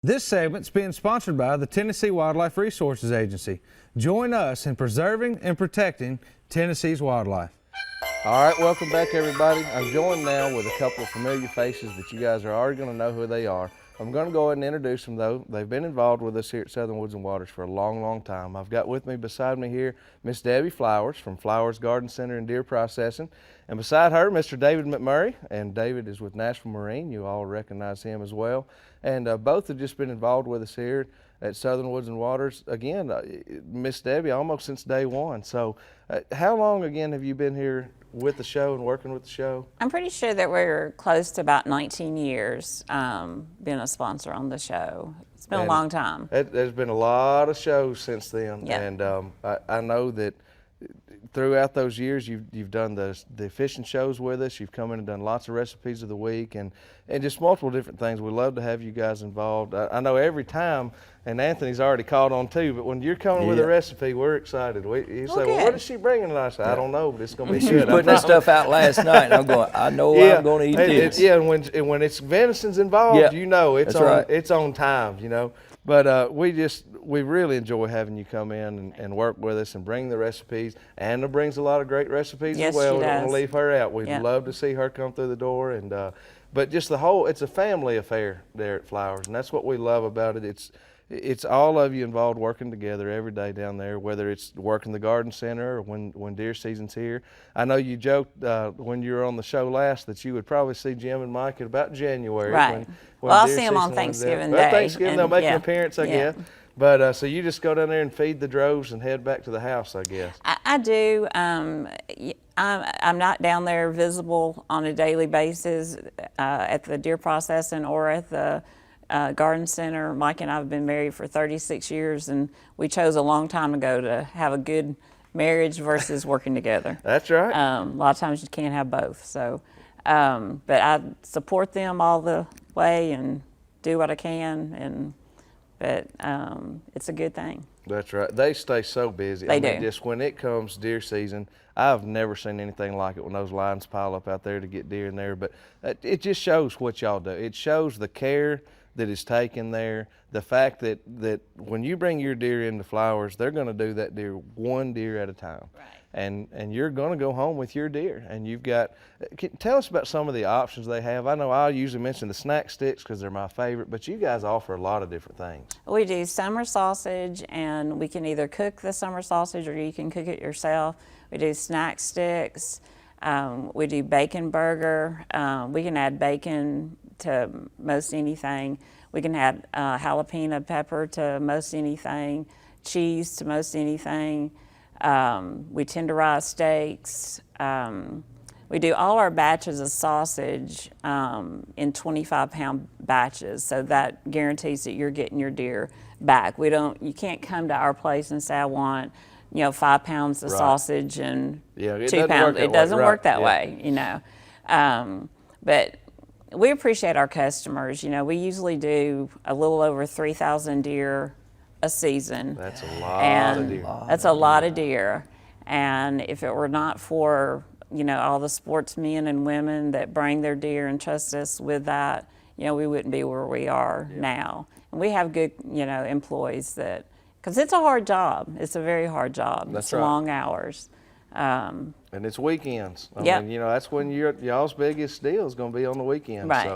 This segment's being sponsored by the Tennessee Wildlife Resources Agency. Join us in preserving and protecting Tennessee's wildlife. All right, welcome back everybody. I'm joined now with a couple of familiar faces that you guys are already going to know who they are. I'm going to go ahead and introduce them though. They've been involved with us here at Southern Woods and Waters for a long, long time. I've got with me beside me here Miss Debbie Flowers from Flowers Garden Center and Deer Processing. And beside her, Mr. David McMurray, and David is with Nashville Marine. You all recognize him as well. And both have just been involved with us here at Southern Woods and Waters. Again, Miss Debbie, almost since day one. So how long again have you been here with the show and working with the show? I'm pretty sure that we're close to about 19 years being a sponsor on the show. It's been a long time. There's been a lot of shows since then. Yep. And I know that throughout those years you've done the fishing shows with us. You've come in and done lots of recipes of the week and just multiple different things. We love to have you guys involved. I know every time, and Anthony's already caught on too, but when you're coming with a recipe, we're excited. You say, well, what is she bringing? And I say, I don't know, but it's going to be She good. was putting that stuff out last night, and I'm going, I know I'm going to eat this. Yeah, and when it's venison's involved, you know it's That's on time, you know. But we really enjoy having you come in and work with us and bring the recipes. Anna brings a lot of great recipes as well. We don't want to leave her out. We'd love to see her come through the door. And but just it's a family affair there at Flowers, and that's what we love about it. It's all of you involved working together every day down there, whether it's working the garden center or when deer season's here. I know you joked when you were on the show last that you would probably see Jim and Mike at about January. Right. When I'll deer see them on season Thanksgiving Day. Day. Well, Thanksgiving, they'll make an Yeah. appearance, I guess. But so you just go down there and feed the droves and head back to the house, I guess. I do. I'm not down there visible on a daily basis at the deer processing or at the garden center. Mike and I have been married for 36 years, and we chose a long time ago to have a good marriage versus working together. That's right. A lot of times you can't have both. So, but I support them all the way and do what I can, but it's a good thing. That's right. They stay so busy. They do. Just when it comes deer season, I've never seen anything like it when those lines pile up out there to get deer in there. But it just shows what y'all do. It shows the care that is taken there. The fact that when you bring your deer into Flowers, they're going to do that deer one deer at a time. Right. And you're going to go home with your deer. And you've got, tell us about some of the options they have. I know I usually mention the snack sticks because they're my favorite, but you guys offer a lot of different things. We do summer sausage, and we can either cook the summer sausage or you can cook it yourself. We do snack sticks. We do bacon burger. We can add bacon to most anything. We can add jalapeno pepper to most anything, cheese to most anything. We tenderize steaks. We do all our batches of sausage in 25-pound batches, so that guarantees that you're getting your deer back. You can't come to our place and say, I want 5 pounds of sausage and 2 pounds. It doesn't work that way, you know. But we appreciate our customers. We usually do a little over 3,000 deer a season. That's a lot of deer. That's a lot of deer. And if it were not for, all the sportsmen and women that bring their deer and trust us with that, we wouldn't be where we are now. And we have good, employees because it's a hard job. It's a very hard job. That's it's right. Long hours. And it's weekends. I Yep. mean, that's when y'all's biggest deal is going to be on the weekends. Right.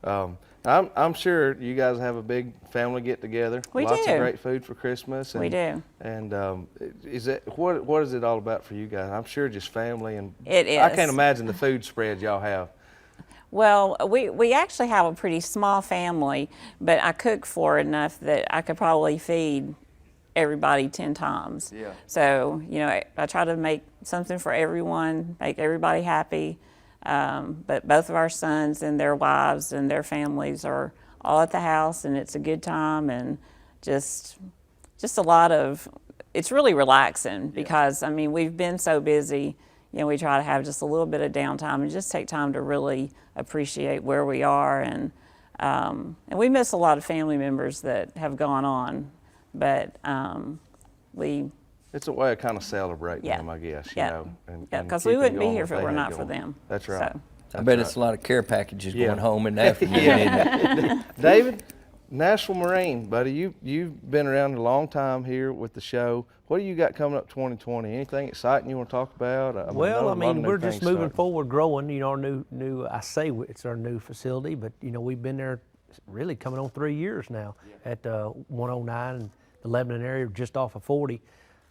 So I'm sure you guys have a big family get together. We Lots do. of great food for Christmas. And, We do. And what is it all about for you guys? I'm sure just family and It is. I can't imagine the food spread y'all have. Well, we actually have a pretty small family, but I cook for enough that I could probably feed everybody 10 times. Yeah. So, I try to make something for everyone, make everybody happy. But both of our sons and their wives and their families are all at the house, and it's a good time, and just a lot of, it's really relaxing because, we've been so busy. We try to have just a little bit of downtime and just take time to really appreciate where we are. And we miss a lot of family members that have gone on, but It's a way of kind of celebrating them, I guess, you know. Because we wouldn't be here if it were not for them. That's right. So. I bet it's a lot of care packages going home in the afternoon. Isn't it? David, National Marine, buddy, you've been around a long time here with the show. What do you got coming up 2020? Anything exciting you want to talk about? Well, I mean, we're just moving starting. forward, growing. You know, I say it's our new facility, but you know, we've been there really coming on 3 years now at 109 and the Lebanon area, just off of 40.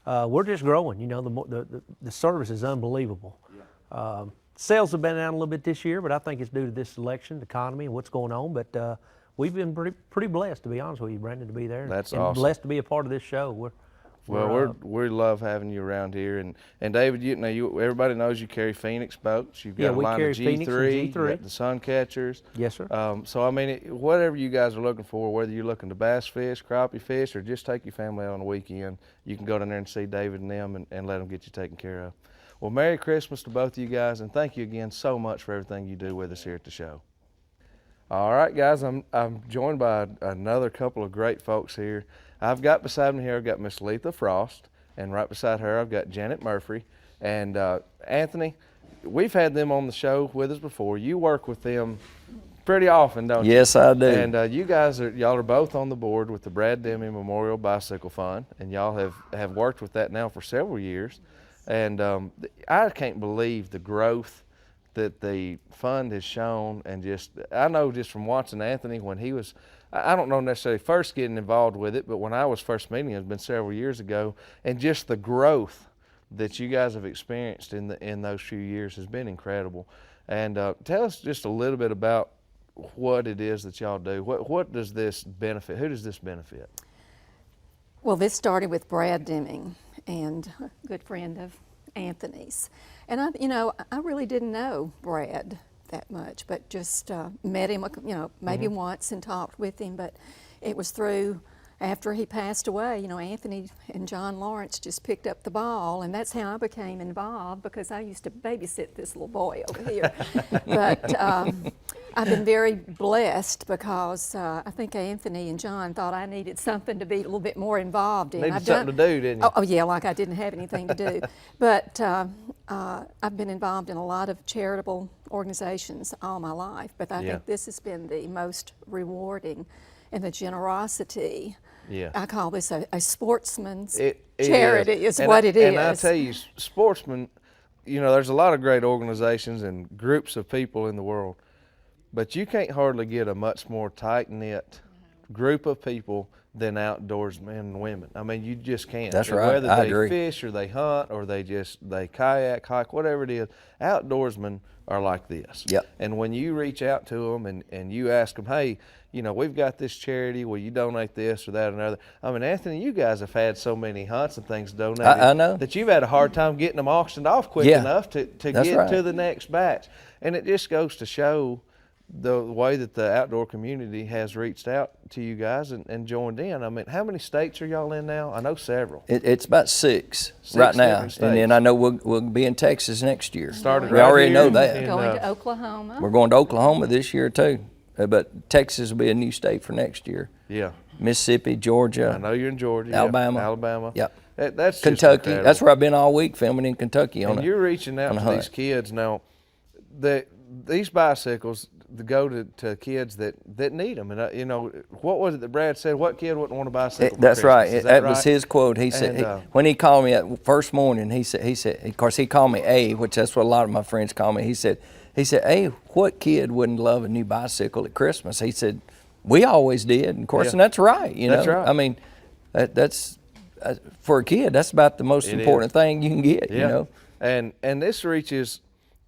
We're just growing. You know, the service is unbelievable. Sales have been down a little bit this year, but I think it's due to this election, the economy, and what's going on. But we've been pretty blessed, to be honest with you, Brandon, to be there. That's and awesome. Blessed to be a part of this show. We love having you around here, and David, everybody knows you carry Phoenix boats. You've got a line of G3, you got the sun catchers. Yes, sir. So I mean, whatever you guys are looking for, whether you're looking to bass fish, crappie fish, or just take your family out on the weekend, you can go down there and see David and them, and let them get you taken care of. Well, Merry Christmas to both of you guys, and thank you again so much for everything you do with us here at the show. All right, guys, I'm joined by another couple of great folks here. I've got beside me here, I've got Miss Letha Frost, and right beside her, I've got Janet Murphy. And Anthony, we've had them on the show with us before. You work with them pretty often, don't you? Yes, I do. And y'all are both on the board with the Brad Demme Memorial Bicycle Fund, and y'all have worked with that now for several years. And I can't believe the growth that the fund has shown, and I know just from watching Anthony when he was, I don't know necessarily first getting involved with it, but when I was first meeting him, it's been several years ago, and just the growth that you guys have experienced in those few years has been incredible. And tell us just a little bit about what it is that y'all do. What does this benefit? Who does this benefit? Well, this started with Brad Demme, and a good friend of Anthony's. And I really didn't know Brad that much, but just met him, maybe once and talked with him. But it was through, after he passed away, Anthony and John Lawrence just picked up the ball, and that's how I became involved, because I used to babysit this little boy over here. But I've been very blessed, because I think Anthony and John thought I needed something to be a little bit more involved in. Needed something to do, didn't you? Oh yeah, like I didn't have anything to do. But I've been involved in a lot of charitable organizations all my life, but I think this has been the most rewarding, and the generosity. Yeah. I call this a sportsman's charity is what it is. And I tell you, sportsmen, there's a lot of great organizations and groups of people in the world, but you can't hardly get a much more tight-knit group of people than outdoors men and women. I mean, you just can't. That's right. Whether I they agree. fish or they hunt or they kayak, hike, whatever it is, outdoorsmen are like this. Yep. And when you reach out to them and you ask them, hey, we've got this charity, will you donate this or that or another? I mean, Anthony, you guys have had so many hunts and things donated I know. that you've had a hard time getting them auctioned off quick enough to get to the next batch. And it just goes to show the way that the outdoor community has reached out to you guys and joined in. I mean, how many states are y'all in now? I know several. It's about six right now, different states. and then I know we'll be in Texas next year. Started We right already here know that. in, Going to Oklahoma. We're going to Oklahoma this year too, but Texas will be a new state for next year. Yeah. Mississippi, Georgia. I know you're in Georgia. Alabama. Alabama. Yep. That's just Kentucky. incredible. That's where I've been all week, filming in Kentucky. And you're reaching out to these kids now. These bicycles go to kids that need them. And what was it that Brad said? What kid wouldn't want a bicycle? That's for Christmas? right. Is That right? was his quote. He said when he called me that first morning. He said, of course, he called me A, which that's what a lot of my friends call me. He said, hey, what kid wouldn't love a new bicycle at Christmas? He said, we always did. And of course, and that's right. That's right. I mean, that's for a kid. That's about the most important thing you can get. Yeah. And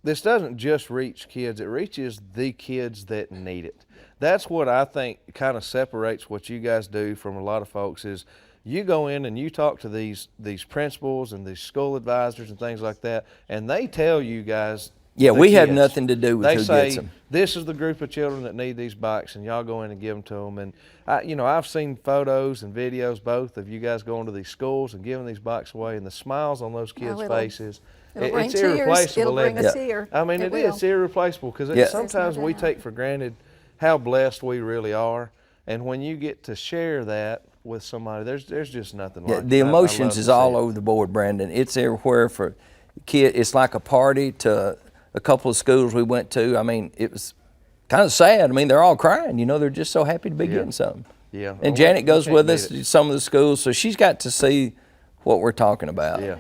this doesn't just reach kids, it reaches the kids that need it. That's what I think kind of separates what you guys do from a lot of folks is you go in and you talk to these principals and these school advisors and things like that, and they tell you guys, we have kids. nothing to do with they who say, gets them. This is the group of children that need these bikes, and y'all go in and give them to them. And I've seen photos and videos both of you guys going to these schools and giving these bikes away, and the smiles on those kids' faces. It's irreplaceable. It'll bring a tear. I mean, it's irreplaceable, because sometimes we take for granted how blessed we really are, and when you get to share that with somebody, there's just nothing like it. The emotions is all over the board, Brandon. It's everywhere for kids. It's like a party to a couple of schools we went to. I mean, it was kind of sad. I mean, they're all crying. They're just so happy to be getting something. Yeah. And we Janet goes can't with beat us it. to some of the schools, so she's got to see what we're talking about. Yeah.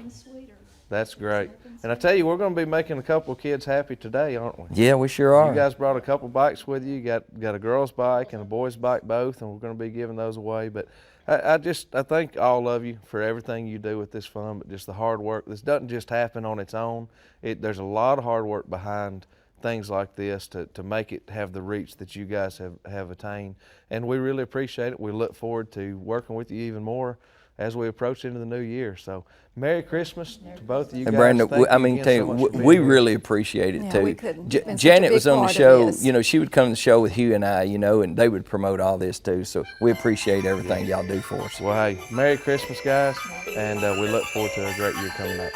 That's great. And I tell you, we're going to be making a couple of kids happy today, aren't we? Yeah, we sure are. You guys brought a couple bikes with you. You got a girl's bike and a boy's bike both, and we're going to be giving those away. But I thank all of you for everything you do with this fund, but just the hard work. This doesn't just happen on its own. There's a lot of hard work behind things like this to make it have the reach that you guys have attained. And we really appreciate it. We look forward to working with you even more as we approach into the new year. So Merry Christmas to both of you And guys. Brandon, Thank I you mean, again tell so you, much for being we here. really appreciate it Yeah, too. we couldn't. Been such a Janet big was on the part of show. this. You know, she would come to the show with Hugh and I. You know, and they would promote all this too. So we appreciate everything y'all do for us. Well, hey, Merry Christmas, guys, and we look forward to a great year coming up.